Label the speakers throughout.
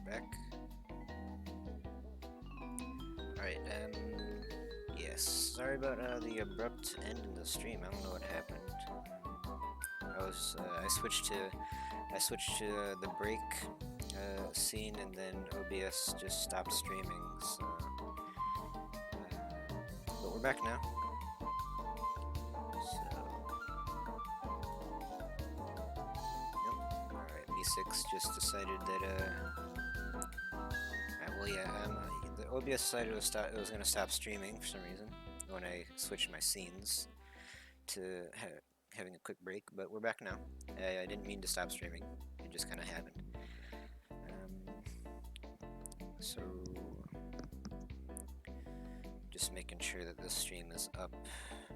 Speaker 1: back. Alright, yes. Sorry about the abrupt end in the stream. I don't know what happened. I switched to the break scene, and then OBS just stopped streaming. So, but we're back now. So, yep. All right, B6 just decided that well, yeah, the OBS decided it was going to stop streaming for some reason when I switched my scenes to having a quick break, but we're back now. I didn't mean to stop streaming, it just kind of happened. So, just making sure that this stream is up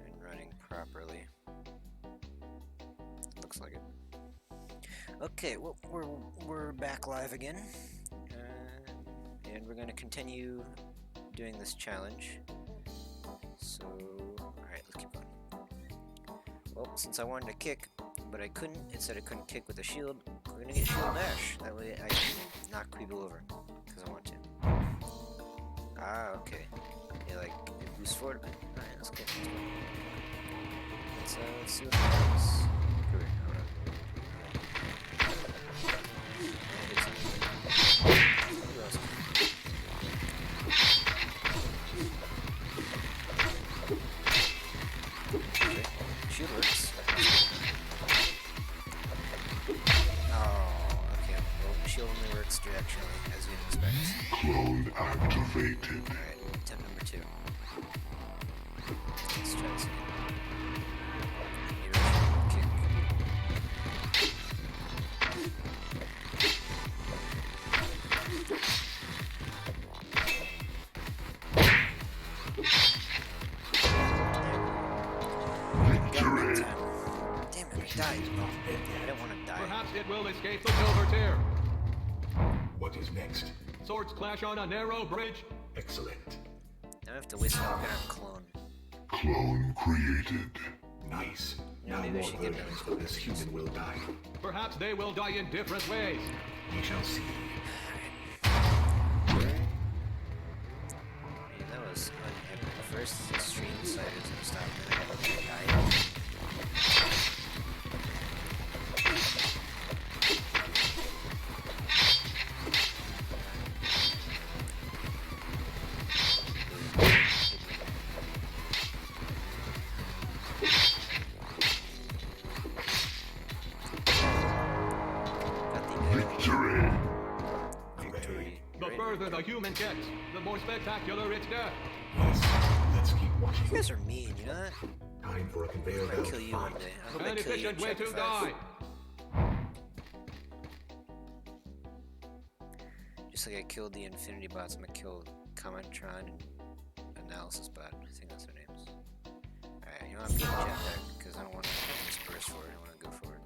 Speaker 1: and running properly. Looks like it. Okay, well, we're back live again. And we're going to continue doing this challenge. So, alright, let's keep going. Well, since I wanted to kick, but I couldn't, it said I couldn't kick with a shield, we're going to get shield dash. That way I can knock people over, because I want to. Ah, okay. Yeah, like, it boosts forward. Alright, let's go. Let's see what happens. Shield works. Oh, okay. Well, shield only works directionally, as you'd expect.
Speaker 2: Clone activated.
Speaker 1: Alright, tip number 2. Let's try this again. Kick.
Speaker 2: Victory.
Speaker 1: Damn it, I died. I don't want to die.
Speaker 3: Perhaps it will escape the silver tear. What is next? Swords clash on a narrow bridge. Excellent.
Speaker 1: Now I have to waste one on clone.
Speaker 2: Clone created.
Speaker 3: Nice.
Speaker 1: Yeah,
Speaker 3: Now
Speaker 1: maybe I
Speaker 3: more
Speaker 1: should get
Speaker 3: versions
Speaker 1: those
Speaker 3: of this human will die. Perhaps they will die in different ways. We shall see.
Speaker 1: Yeah, that was unepic. First, the stream decided to stop, then I had to die.
Speaker 2: Victory.
Speaker 3: The further the human gets, the more spectacular its death.
Speaker 4: Yes, let's keep watching.
Speaker 1: You guys are mean, you know that?
Speaker 4: Time for a conveyor
Speaker 1: I'm gonna
Speaker 4: belt
Speaker 1: kill you one
Speaker 4: fight.
Speaker 1: day. I'm
Speaker 3: An
Speaker 1: gonna kill you in
Speaker 3: efficient way
Speaker 1: chapter
Speaker 3: to
Speaker 1: 5.
Speaker 3: die.
Speaker 1: Just like I killed the Infinity bots, I'm gonna kill Commentron and Analysis bot. I think that's their names. Alright, you know, I'm getting jetpack because I don't want to disperse for it. I want to go for it.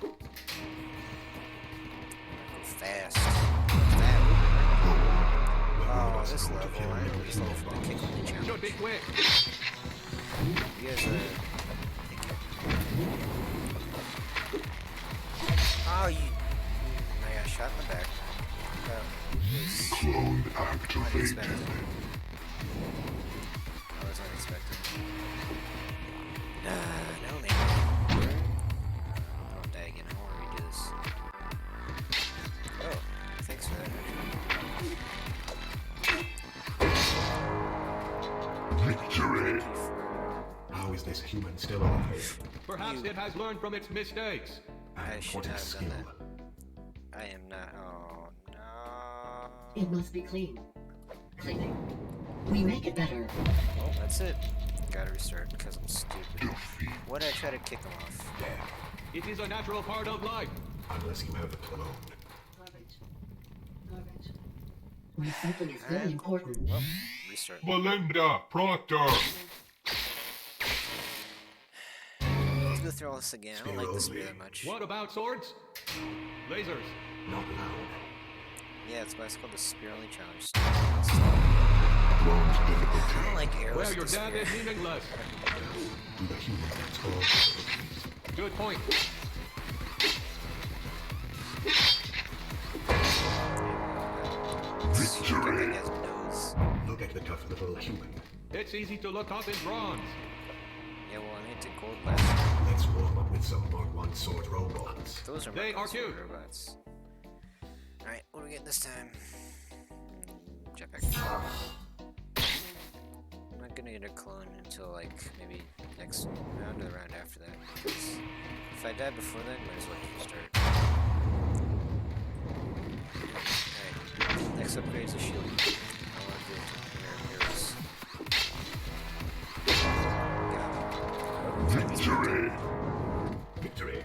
Speaker 1: Go fast. Oh, this level. I didn't really fall for the kick on the challenge.
Speaker 3: Should be quick.
Speaker 1: You guys are... Oh, you... I got shot in the back. That was
Speaker 2: Clone activated.
Speaker 1: unexpected. That was unexpected. No, man. Don't die again. I want to redo this. Oh, thanks for that.
Speaker 2: Victory.
Speaker 4: How is this human still alive?
Speaker 3: Perhaps it has learned from its mistakes.
Speaker 1: I
Speaker 4: And
Speaker 1: should
Speaker 4: what
Speaker 1: not
Speaker 4: is
Speaker 1: have done
Speaker 4: skill?
Speaker 1: that. I am not. Oh, no.
Speaker 5: It must be clean. Cleaning. We make it better.
Speaker 1: Well, that's it. Gotta restart because I'm stupid.
Speaker 2: Defeat.
Speaker 1: Why did I try to kick him off?
Speaker 4: Dead.
Speaker 3: It is a natural part of life.
Speaker 4: Unless you have the clone.
Speaker 5: Garbage. Garbage. Recycling is very
Speaker 1: And-
Speaker 5: important.
Speaker 1: Well, restart.
Speaker 2: Melinda Proctor.
Speaker 1: Let's go through all this again. I don't like this spear that much.
Speaker 3: What about swords? Lasers.
Speaker 4: Not loud.
Speaker 1: Yeah, that's why it's called the spear only challenge.
Speaker 2: Clone's
Speaker 1: I
Speaker 2: difficulty.
Speaker 1: don't like arrows
Speaker 3: Where
Speaker 1: with
Speaker 3: your
Speaker 1: the
Speaker 3: dad
Speaker 1: spear.
Speaker 3: is meaningless.
Speaker 4: Do the human control difficulties?
Speaker 3: Good point.
Speaker 2: Victory.
Speaker 1: Has nose.
Speaker 4: Look at the tough little human.
Speaker 3: It's easy to look up in bronze.
Speaker 1: Yeah, well, I need to gold last time.
Speaker 4: Let's warm up with some Mark 1 sword robots.
Speaker 1: Those are
Speaker 3: They
Speaker 1: my
Speaker 3: are cute.
Speaker 1: robots. Alright, what do we get this time? Jetpack. I'm not gonna get a clone until like maybe next round or the round after that. Because if I die before then, might as well just start. Alright, next upgrade is a shield. I want to do arrows.
Speaker 2: Victory.
Speaker 4: Victory.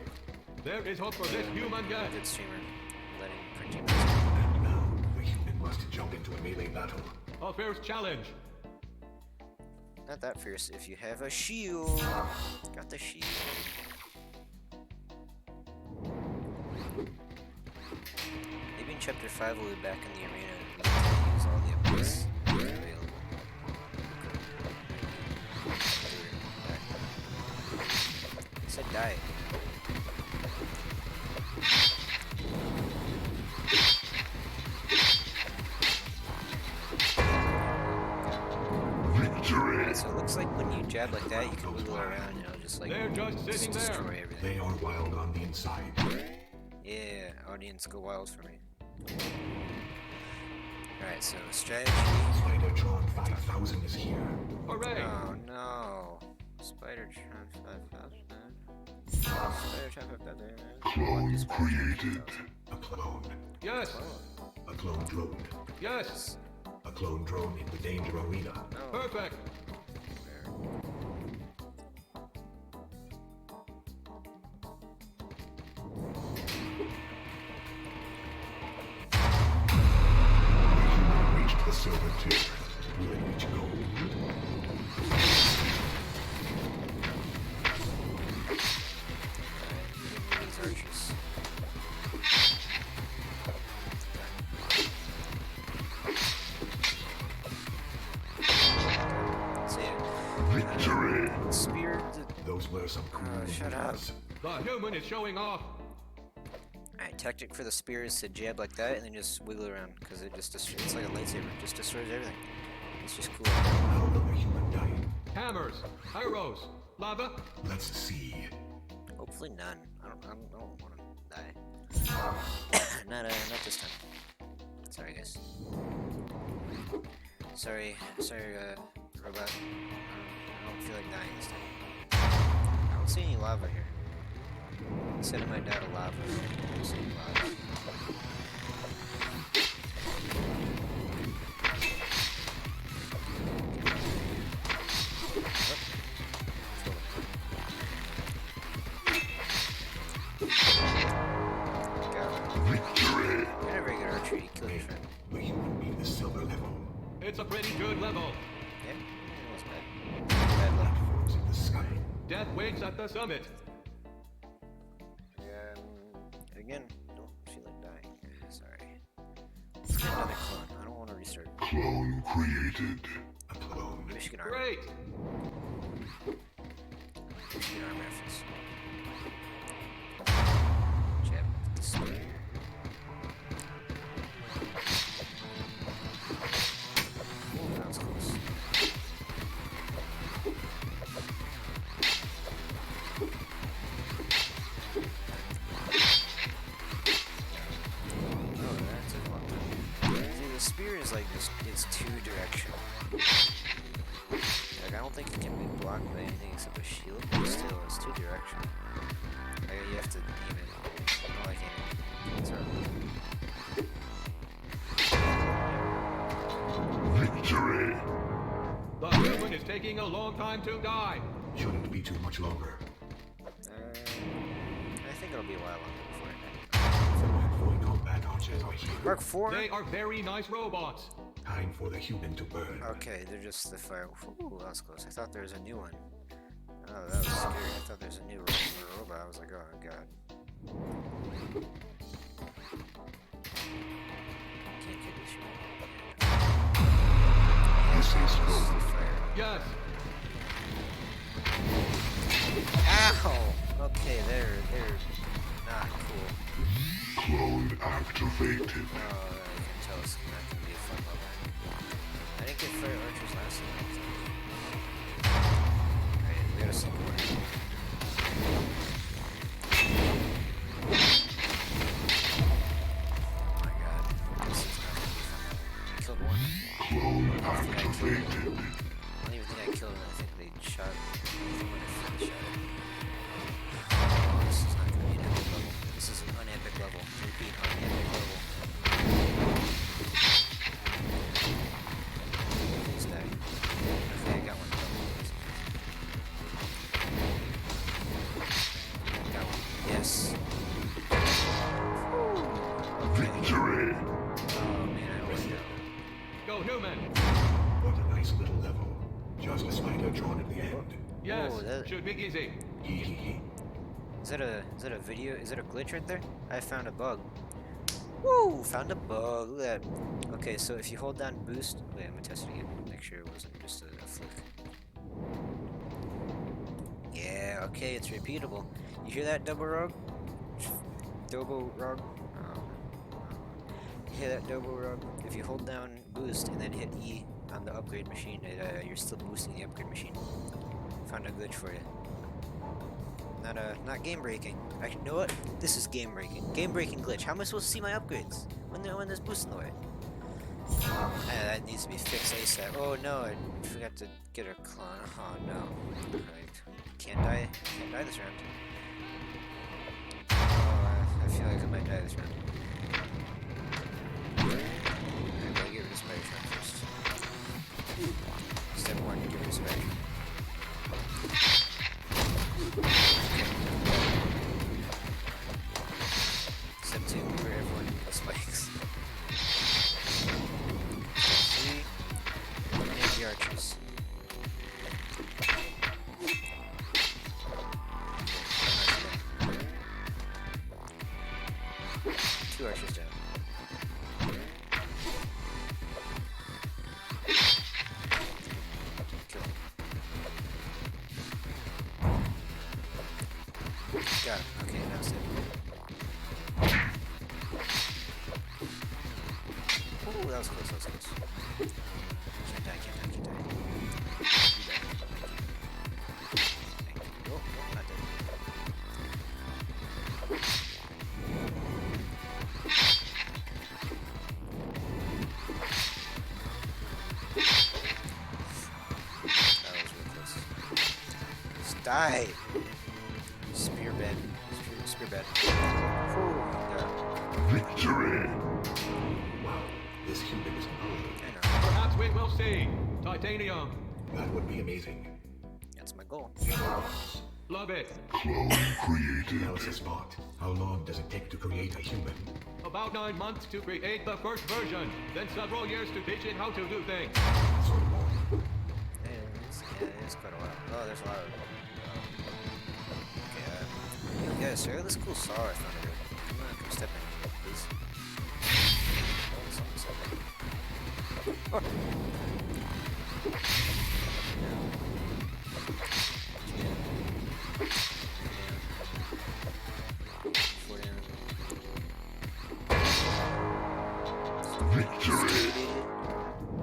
Speaker 3: There is hope for this human yet.
Speaker 1: Good streamer. Letting printing.
Speaker 4: And now, the human must jump into a melee battle.
Speaker 3: A fierce challenge.
Speaker 1: Not that fierce if you have a shield. Got the shield. Maybe in chapter 5 we'll be back in the arena and we can use all the upgrades available. I said die.
Speaker 2: Victory.
Speaker 1: Alright, so it looks like when you jab like that, you can wiggle around and it'll just like
Speaker 3: They're just sitting there.
Speaker 1: destroy everything.
Speaker 4: They are wild on the inside.
Speaker 1: Yeah, audience go wild for me. Alright, so strategy.
Speaker 4: Spidertron 5000 is here.
Speaker 3: Hooray!
Speaker 1: Oh no. Spidertron 5000. Spidertron 5000.
Speaker 2: Clone created.
Speaker 4: A clone.
Speaker 3: Yes!
Speaker 4: A clone drone.
Speaker 3: Yes!
Speaker 4: A clone drone in the danger arena.
Speaker 1: No.
Speaker 3: Perfect!
Speaker 4: Reached the silver tier. Will it reach gold?
Speaker 1: These archers. So yeah,
Speaker 2: Victory.
Speaker 1: spear.
Speaker 4: Those were some cool
Speaker 1: shut up.
Speaker 4: moves.
Speaker 3: The human is showing off.
Speaker 1: Alright, tactic for the spear is to jab like that and then just wiggle around because it just destroys. It's like a lightsaber. It just destroys everything. It's just cool.
Speaker 4: How will the human die?
Speaker 3: Hammers, arrows, lava.
Speaker 4: Let's see.
Speaker 1: Hopefully none. I don't want to die. not this time. Sorry guys. Sorry, robot. I don't feel like dying this time. I don't see any lava here. I said I might die to lava. I don't see any lava.
Speaker 2: Victory.
Speaker 1: You're not very good archer, you kill your
Speaker 4: Wait,
Speaker 1: friend.
Speaker 4: the human beat the silver level.
Speaker 3: It's a pretty good level.
Speaker 1: Yeah, that was bad. Bad luck.
Speaker 4: Platforms in the sky.
Speaker 3: Death waits at the summit.
Speaker 1: Again, don't feel like dying. Sorry. Let's get another clone. I don't want to restart.
Speaker 2: Clone created.
Speaker 4: A clone.
Speaker 1: Maybe she can armor.
Speaker 3: Great!
Speaker 1: Maybe she can armor reference. Jab with the spear. Ooh, that was close. Oh, that took a long time. See, the spear is like just, it's two directional. Like, I don't think it can be blocked by anything except a shield, but still, it's two directional. Like, you have to aim it. Oh, I can't aim it. Sorry.
Speaker 2: Victory.
Speaker 3: The human is taking a long time to die.
Speaker 4: Shouldn't be too much longer.
Speaker 1: I think it'll be a while longer before I
Speaker 4: The Mark 4 combat archers are here.
Speaker 1: die. Mark 4?
Speaker 3: They are very nice robots.
Speaker 4: Time for the human to burn.
Speaker 1: Okay, they're just the fire. Ooh, that was close. I thought there was a new one. Oh, that was scary. I thought there was a new robot. I was like, oh god. Can't kick this shit.
Speaker 2: This is
Speaker 1: This is
Speaker 2: gold.
Speaker 1: the fire.
Speaker 3: Yes!
Speaker 1: Ow! Okay, they're not cool.
Speaker 2: Clone activated.
Speaker 1: Oh, I can tell it's not gonna be a fun get fire archers last time. Alright, we gotta sink one. Oh my god, this is not gonna be fun. I killed one.
Speaker 2: Clone
Speaker 1: I don't even
Speaker 2: activated.
Speaker 1: think I killed him. I think they shot him. Oh, this is not gonna be an epic level. This is an unepic level. Repeat, unepic level. Please die. Okay, I got one. Got one. Yes.
Speaker 2: Victory.
Speaker 1: Oh man, I almost got one.
Speaker 3: Go Newman!
Speaker 4: What a nice little level. Just a spider drawn at the end.
Speaker 3: Yes,
Speaker 1: Oh, that-
Speaker 3: should be easy.
Speaker 4: Hee hee hee.
Speaker 1: Is that a video? Is that a glitch right there? I found a bug. Woo! Found a bug. Look at that. Okay, so if you hold down boost, wait, I'm gonna test it again. Make sure it wasn't just a flick. Yeah. Okay, it's repeatable. You hear that, Double Rogue? Double Rogue. You hear that, Double Rogue? If you hold down boost and then hit E on the upgrade machine, you're still boosting the upgrade machine. Found a glitch for you. Not game breaking. Actually, you know what? This is game breaking. Game breaking glitch. How am I supposed to see my upgrades when there's boost in the way? That needs to be fixed ASAP. Oh no, I forgot to get a clone. Oh no. Right. Can't die this round. Oh, I feel like I might die this round. Alright, gotta get rid of Spider Trap first. Step 1, get rid of Spider Trap. Step 2, where everyone has spikes. 3, eliminate the archers. 2 archers down. Kill him. Got him. Okay, now it's it. Ooh, that was close, that was close. Can't die. You die. Thank you. Oh, not dead. That was real close. Just die! Spearbed. Spearbed. Yeah,
Speaker 2: Victory.
Speaker 4: Wow, this human is gnarly.
Speaker 1: I know.
Speaker 3: Perhaps we will see. Titanium.
Speaker 4: That would be amazing.
Speaker 1: That's my goal.
Speaker 3: Love it.
Speaker 2: Clone created.
Speaker 4: Analysis bot. How long does it take to create a human?
Speaker 3: About 9 months to create the first version, then several years to teach it how to do things.
Speaker 4: So long.
Speaker 1: It's quite a while. Oh, there's a lot of. Okay, yeah, sir, this cool saw I found over. Come step in, please. Oh, something's up there. Oh.
Speaker 2: Victory.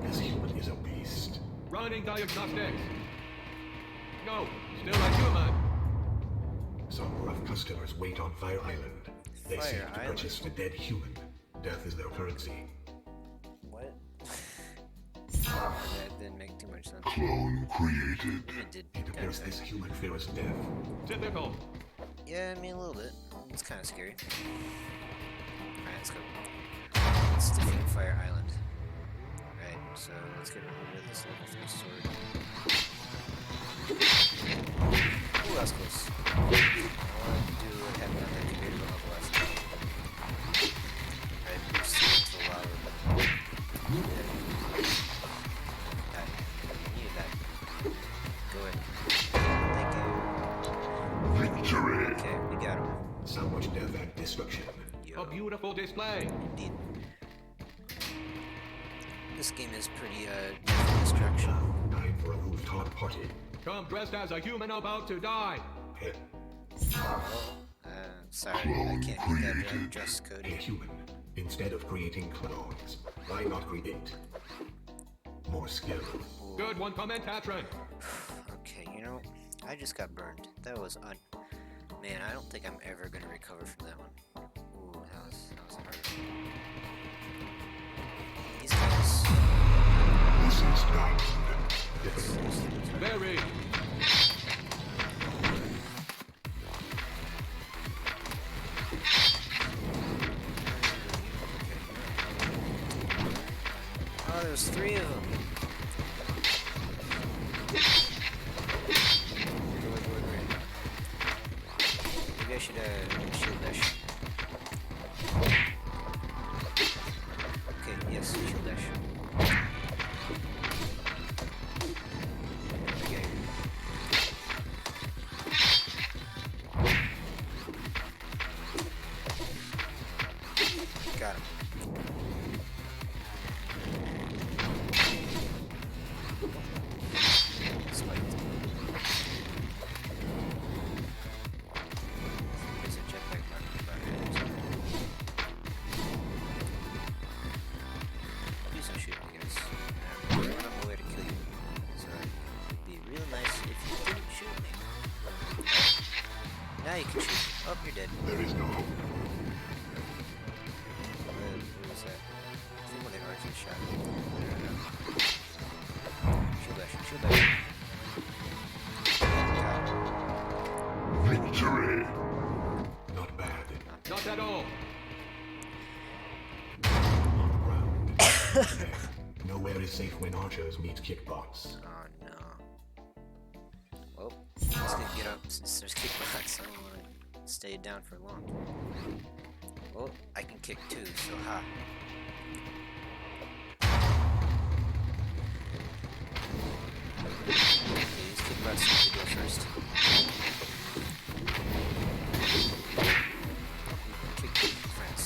Speaker 4: This human is a beast.
Speaker 3: Running diagnostics. No, still a human.
Speaker 4: Some rough customers wait on Fire Island. They
Speaker 1: Fire
Speaker 4: seek to
Speaker 1: Island?
Speaker 4: purchase a dead human. Death is their currency.
Speaker 1: What? That didn't make too much sense.
Speaker 2: Clone created.
Speaker 1: It did.
Speaker 4: It appears this human fears death.
Speaker 3: Typical.
Speaker 1: Yeah, I mean a little bit. It's kind of scary. Alright, let's go. Let's defeat Fire Island. Alright, so let's get rid of this level 3 sword. Ooh, that was close. I want to do what happened on that debatable level last time. Alright, boost it to the lava. Die. You need to die. Go ahead. Thank you.
Speaker 2: Victory.
Speaker 1: Okay, we got him.
Speaker 4: So much death and destruction.
Speaker 3: A beautiful display.
Speaker 1: Indeed. This game is pretty, death and destruction.
Speaker 4: Time for a rooftop party.
Speaker 3: Come dressed as a human about to die.
Speaker 4: Heh.
Speaker 1: Sorry, I can't meet that dress code.
Speaker 4: A human. Instead of creating clones, why not create? more skill.
Speaker 3: Good one, comment, Tatron.
Speaker 1: Okay, you know, I just got burned. That was man, I don't think I'm ever gonna recover from that one. Ooh, that was hard. These guys.
Speaker 2: This is done.
Speaker 3: Very.
Speaker 1: Oh, there's 3 of them. Maybe I should shield dash. Okay, yes, shield dash. Okay. Got him. Spiked. There's a jetpack marking about here. I'll do some shooting, I guess. I'm on my way to kill you. So it'd be real nice if you didn't shoot me. Now you can shoot me. Oh, you're dead.
Speaker 2: There is no hope.
Speaker 1: What was that? I think one of ours just shot me. Shield dash, shield dash.
Speaker 2: Victory.
Speaker 4: Not bad.
Speaker 3: Not at all.
Speaker 4: On the ground. There. Nowhere is safe when archers meet kickbots.
Speaker 1: Oh no. Well, I'm just gonna get up since there's kickbacks. I don't wanna stay down for long. Well, I can kick too, so ha. Okay, these kickbacks need to go first. Kick friends.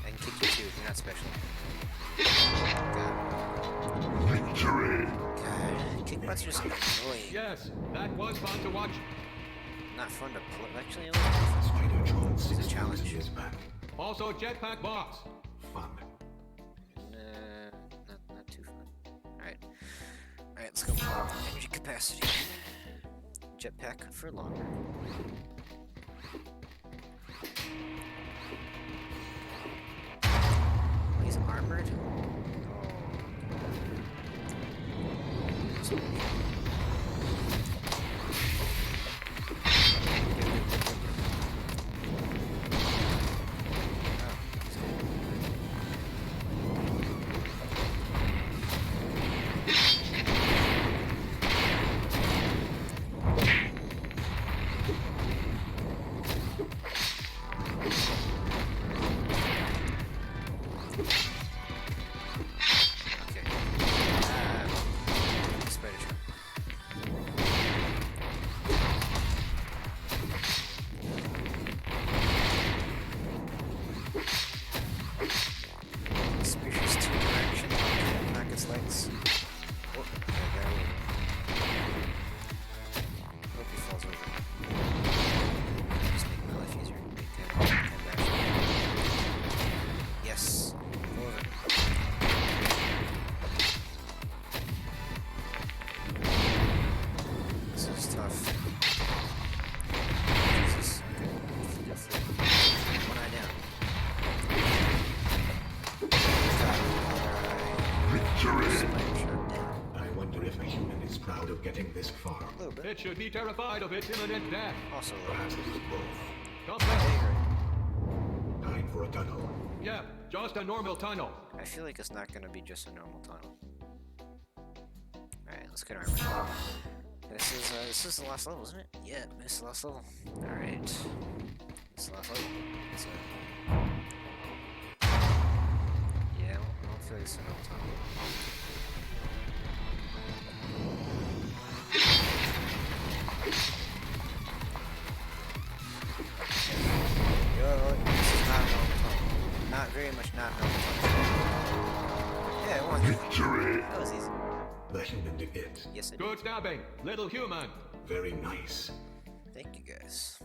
Speaker 1: I can kick you too, you're not special. God.
Speaker 2: Victory.
Speaker 1: God, kickbacks are just annoying.
Speaker 3: Yes, that was fun to watch.
Speaker 1: Not fun to play. Actually, it
Speaker 4: Spider-Tron
Speaker 1: It's a
Speaker 4: 6
Speaker 1: challenge.
Speaker 4: is back.
Speaker 3: Also, jetpack box.
Speaker 4: Fun.
Speaker 1: not too fun. Alright. Alright, let's go. Energy capacity. Jetpack for longer. He's armored? Oh.
Speaker 4: getting this far.
Speaker 1: A little bit.
Speaker 3: It should be terrified of its imminent death.
Speaker 1: Also,
Speaker 4: Perhaps it is both.
Speaker 3: Complex.
Speaker 4: Time for a tunnel.
Speaker 3: Yeah, just a normal tunnel.
Speaker 1: I feel like it's not gonna be just a normal tunnel. Alright, let's get our way. This is the last level, isn't it? Yeah, this is the last level. Alright. This is the last level. Yeah, I don't feel like it's a normal tunnel. Yo, this is not a normal tunnel. Not very much not normal tunnel. Yeah, I won.
Speaker 2: Victory!
Speaker 1: That was easy.
Speaker 4: The human did it.
Speaker 1: Yes, I did.
Speaker 3: Good stabbing, little human.
Speaker 4: Very nice.
Speaker 1: Thank you guys.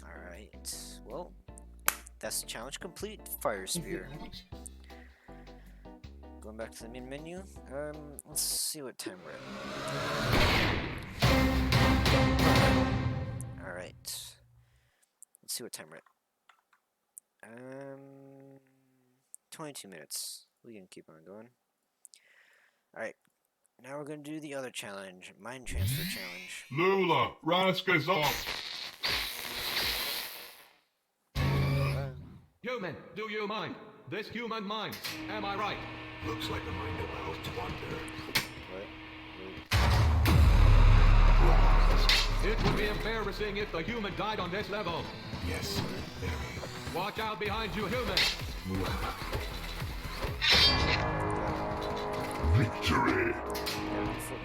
Speaker 1: Alright. Well, That's the challenge complete. Fire spear.
Speaker 4: Advantage.
Speaker 1: Going back to the main menu. Let's see what time we're at. Alright. Let's see what time we're at. 22 minutes. We can keep on going. Alright. Now we're gonna do the other challenge. Mind transfer challenge.
Speaker 2: Lula, Raska's off.
Speaker 3: Human, do you mind? This human mind. Am I right?
Speaker 4: Looks like the mind allows to wander.
Speaker 1: What?
Speaker 3: It would be embarrassing if the human died on this level.
Speaker 4: Yes, very.
Speaker 3: Watch out behind you, human.
Speaker 2: Victory.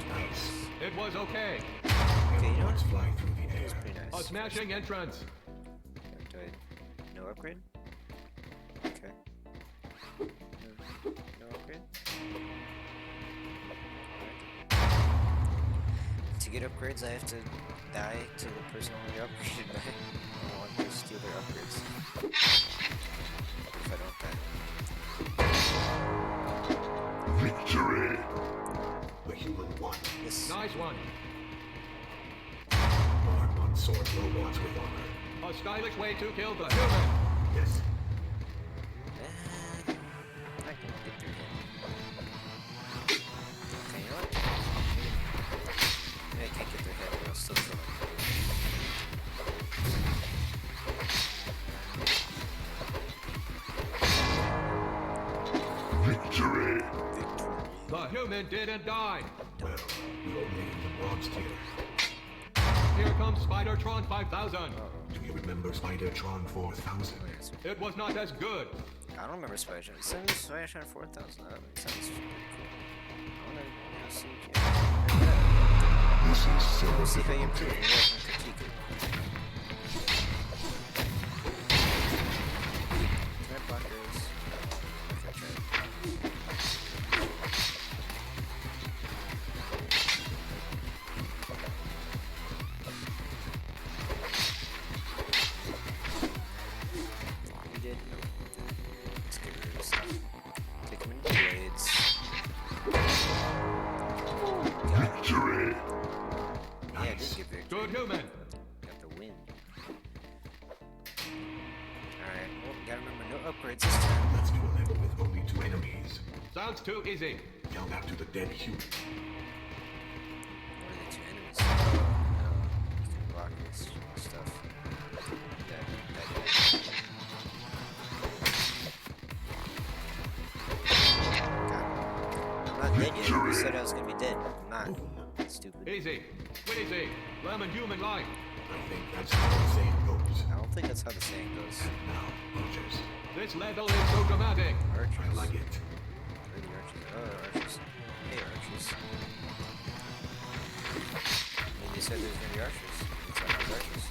Speaker 4: Nice.
Speaker 3: It was okay.
Speaker 1: Okay, you know
Speaker 4: Airlines
Speaker 1: what?
Speaker 4: fly through the air.
Speaker 1: Pretty
Speaker 3: A
Speaker 1: nice.
Speaker 3: smashing entrance.
Speaker 1: Do I... No upgrade? Okay. No upgrade? Alright. To get upgrades, I have to die to the person only upgraded by. I don't want to steal their upgrades. If I don't die.
Speaker 2: Victory.
Speaker 4: The human won.
Speaker 1: Yes.
Speaker 3: Nice one.
Speaker 4: Mark on sword robots with honor.
Speaker 3: A stylish way to kill the human.
Speaker 4: Yes.
Speaker 1: I can get through him. Okay, you know what? Maybe I can't get their head, but I'll still kill him.
Speaker 2: Victory.
Speaker 3: The human didn't die.
Speaker 4: Well, we only in the bronze tier.
Speaker 3: Here comes Spider-Tron 5000.
Speaker 4: Do you remember Spider-Tron 4000?
Speaker 3: It was not as good.
Speaker 1: I don't remember Spider-Man. It sounds Spider-Man 4000. That sounds pretty cool. I wanna see if you
Speaker 2: This is
Speaker 1: see how you
Speaker 2: Silver.
Speaker 1: improve. Maybe I can critique it. Red blockers. Okay, try it. We did. Let's get rid of this stuff. Take them into blades. Got it.
Speaker 2: Victory.
Speaker 1: Yeah, I did get victory.
Speaker 3: Good human.
Speaker 1: Got the win. Alright, well, gotta remember no upgrades this time.
Speaker 4: Let's do a level with only 2 enemies.
Speaker 3: Sounds too easy.
Speaker 4: Tell that to the dead human.
Speaker 1: What are the two enemies? You can block this stuff. That guy. Got him. I'm not dead yet. You said I was gonna be dead. I'm not. Stupid.
Speaker 3: Easy. Easy. Lemon human life.
Speaker 4: I think that's how the saying goes.
Speaker 1: I don't think that's how the saying goes.
Speaker 4: And now, archers.
Speaker 3: This level is so dramatic.
Speaker 1: Archers.
Speaker 4: I like it.
Speaker 1: Where are the archers? Oh, archers. Hey, archers. I mean, you said there's gonna be archers. It's not those archers.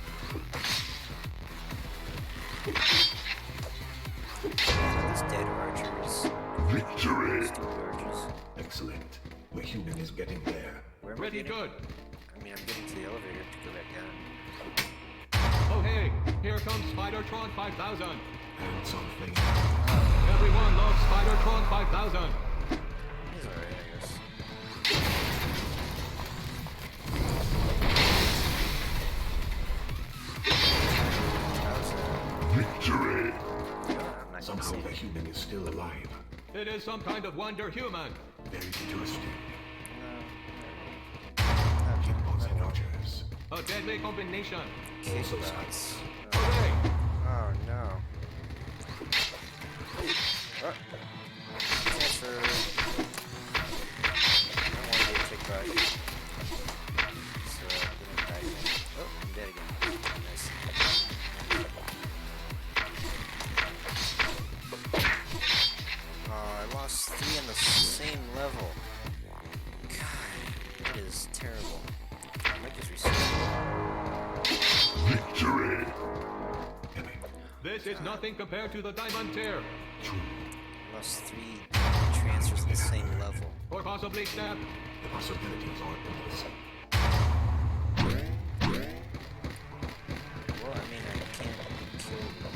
Speaker 1: Those dead archers.
Speaker 2: Victory.
Speaker 1: Stupid archers.
Speaker 4: Excellent. The human is getting there.
Speaker 1: Where am I
Speaker 3: Pretty
Speaker 1: getting?
Speaker 3: good.
Speaker 1: I mean, I'm getting to the elevator to go back down.
Speaker 3: Oh hey, here comes Spider-Tron 5000.
Speaker 4: And something.
Speaker 3: Everyone loves Spider-Tron 5000.
Speaker 1: He's alright, I guess. How's
Speaker 2: Victory.
Speaker 1: you know what? I'm not gonna
Speaker 4: Somehow
Speaker 1: say
Speaker 4: the
Speaker 1: it.
Speaker 4: human is still alive.
Speaker 3: It is some kind of wonder human.
Speaker 4: Very interesting.
Speaker 1: No.
Speaker 4: Kickbots and archers.
Speaker 3: A deadly combination.
Speaker 4: Also
Speaker 1: Kickbots.
Speaker 4: sights.
Speaker 3: Hooray!
Speaker 1: Oh no. Oh. Transfer. I don't want to be a kickback. So, we don't die again. Oh, I'm dead again. Nice. Oh, I lost 3 on the same level. God, that is terrible. I might just restart.
Speaker 2: Victory.
Speaker 4: Epic.
Speaker 3: This is nothing compared to the diamond tier.
Speaker 4: True.
Speaker 1: I lost 3 transfers at the same level.
Speaker 3: Or possibly snap.
Speaker 4: The possibilities are endless.
Speaker 1: Well, I mean, I can't kill them.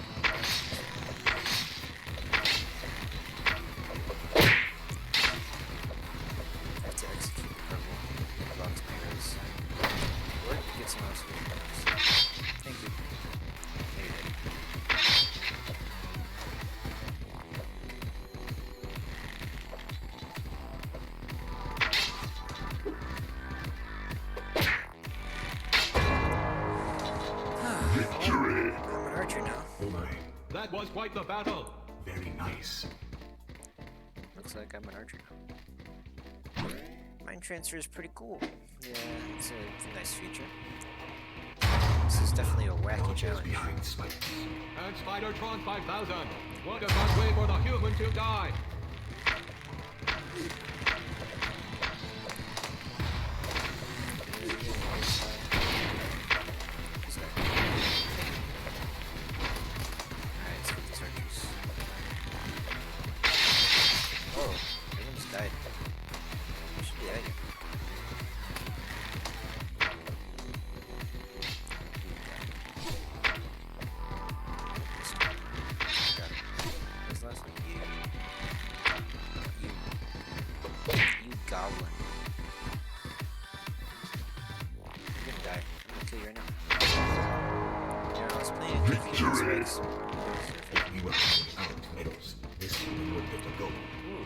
Speaker 3: was quite the battle.
Speaker 4: Very nice.
Speaker 1: Looks like I'm an archer now. Mind transfer is pretty cool. Yeah, it's a nice feature. This is definitely a wacky
Speaker 4: Launchers
Speaker 1: challenge.
Speaker 4: behind spikes.
Speaker 3: And Spidertron 5000. What a fun way for the human to die.
Speaker 1: Who's that? Alright, let's get these archers. Oh, everyone just died. We should be out of here. You goblin. You're gonna die. I'm gonna kill you right now. Yeah, I was playing a
Speaker 2: Victory.
Speaker 4: If we were handing out medals, this human would get a gold.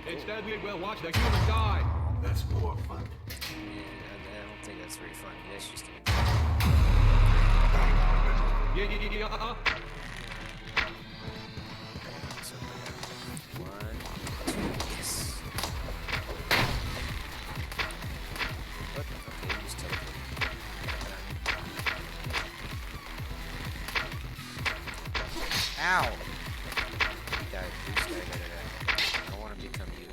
Speaker 3: Instead, we will watch the human die.
Speaker 4: That's more fun.
Speaker 1: Yeah, I don't think that's very fun. You guys just get
Speaker 3: Yeah.
Speaker 1: so one, two, yes. What? Okay, you just teleport. Ow! You died. Please die. I want to become you.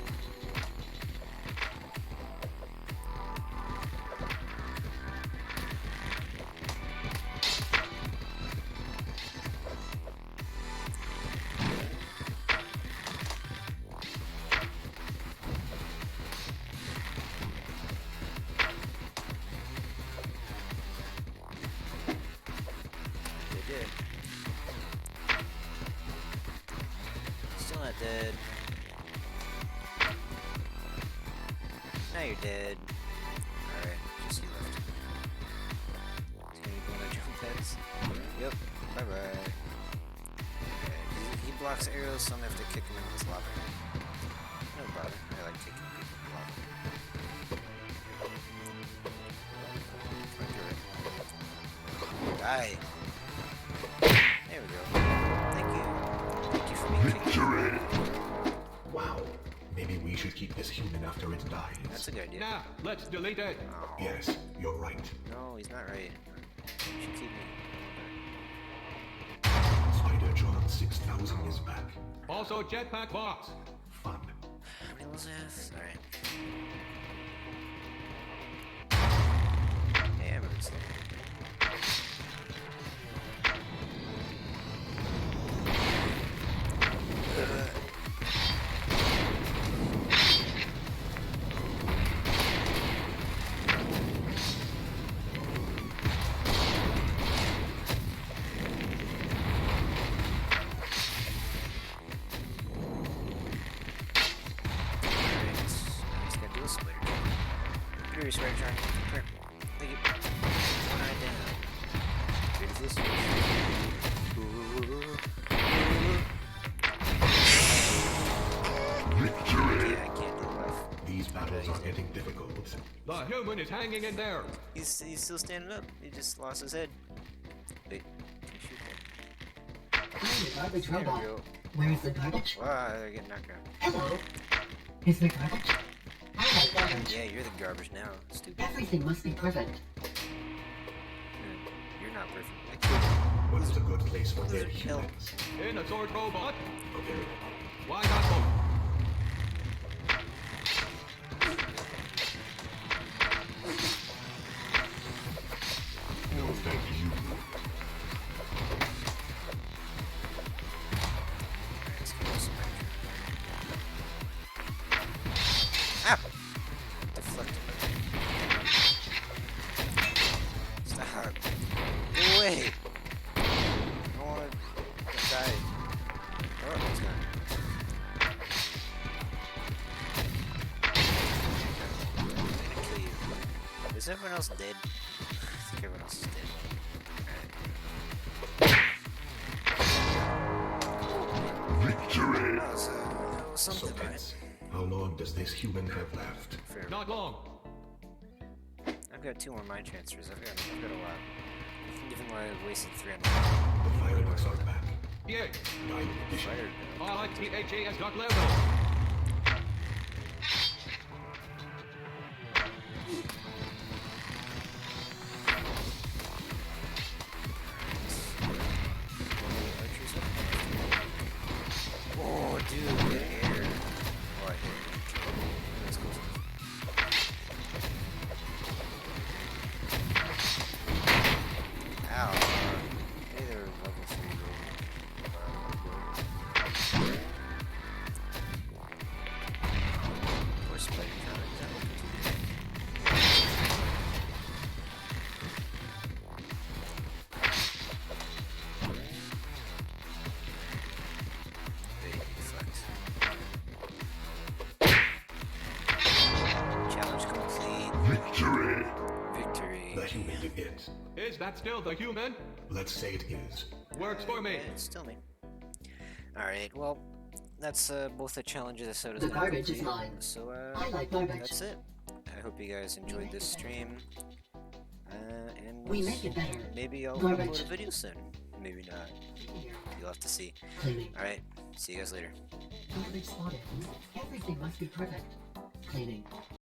Speaker 1: They did. Still not dead. Now you're dead. Alright, just you left. He's gonna be going to jump pads. Yep, bye bye. Okay, he blocks arrows, so I'm gonna have to kick him in his lava. No bother, I like kicking people in lava. Die. There we go. Thank you. Thank you for me kicking.
Speaker 2: Victory.
Speaker 4: Wow. Maybe we should keep this human after it dies.
Speaker 1: That's a good idea.
Speaker 3: Now, let's delete it.
Speaker 1: Oh,
Speaker 4: Yes, you're right.
Speaker 1: no, he's not right. You should keep me.
Speaker 4: Spidertron 6000 is back.
Speaker 3: Also, jetpack box.
Speaker 4: Fun.
Speaker 1: How many levels do I have? Alright. Yeah, but it's Thank you. One eye down. Here's this one.
Speaker 2: Victory.
Speaker 1: Yeah, I can't do left.
Speaker 4: These battles are getting difficult.
Speaker 3: The human is hanging in there.
Speaker 1: He's still standing up. He just lost his head. Wait, can you shoot that?
Speaker 5: I'm the garbage
Speaker 1: There we
Speaker 5: robot.
Speaker 1: go.
Speaker 5: Where's the garbage?
Speaker 1: Wow, they're getting knocked out.
Speaker 5: Hello. Is there garbage? I like garbage.
Speaker 1: Yeah, you're the garbage now, stupid.
Speaker 5: Everything must be perfect.
Speaker 1: You're not perfect.
Speaker 4: What is a good place for
Speaker 1: Those
Speaker 4: dead
Speaker 1: are hell.
Speaker 4: humans?
Speaker 3: In a sword robot.
Speaker 4: Okay.
Speaker 3: Why not both?
Speaker 2: No, thank you.
Speaker 1: Let's get us some Ah! Deflect. Stop. Go away. I don't want to die. Oh, it's gone. I'm gonna kill you. Is everyone else dead? I think everyone else is dead.
Speaker 2: Victory.
Speaker 1: That was
Speaker 4: So
Speaker 1: something, right?
Speaker 4: tense. How long does this human have left?
Speaker 1: Fair.
Speaker 3: Not long.
Speaker 1: I've got 2 more mind transfers. I've got a lot. Even though I wasted 3 on
Speaker 4: The fireworks are back.
Speaker 3: PA.
Speaker 4: 9th edition.
Speaker 3: RITHAS dot level.
Speaker 1: Oh, dude, get air. Oh, I hit it. That's close enough. Ow. Hey, they're level 3 road. Or spider counter, is that open Challenge complete.
Speaker 2: Victory.
Speaker 1: Victory.
Speaker 4: The human defends.
Speaker 3: Is that still the human?
Speaker 4: Let's say it is.
Speaker 3: Works for me.
Speaker 1: Yeah, it's still me. Alright, well, that's both the challenges episode
Speaker 5: The
Speaker 1: now
Speaker 5: garbage is
Speaker 1: complete.
Speaker 5: mine.
Speaker 1: So,
Speaker 5: I like garbage.
Speaker 1: that's it. I hope you guys enjoyed this stream. And
Speaker 5: We make it better.
Speaker 1: maybe I'll
Speaker 5: Garbage.
Speaker 1: upload a video soon. Maybe not. You'll have to see.
Speaker 5: Cleaning.
Speaker 1: Alright, see you guys later.
Speaker 5: Garbage spotted. Everything must be perfect. Cleaning.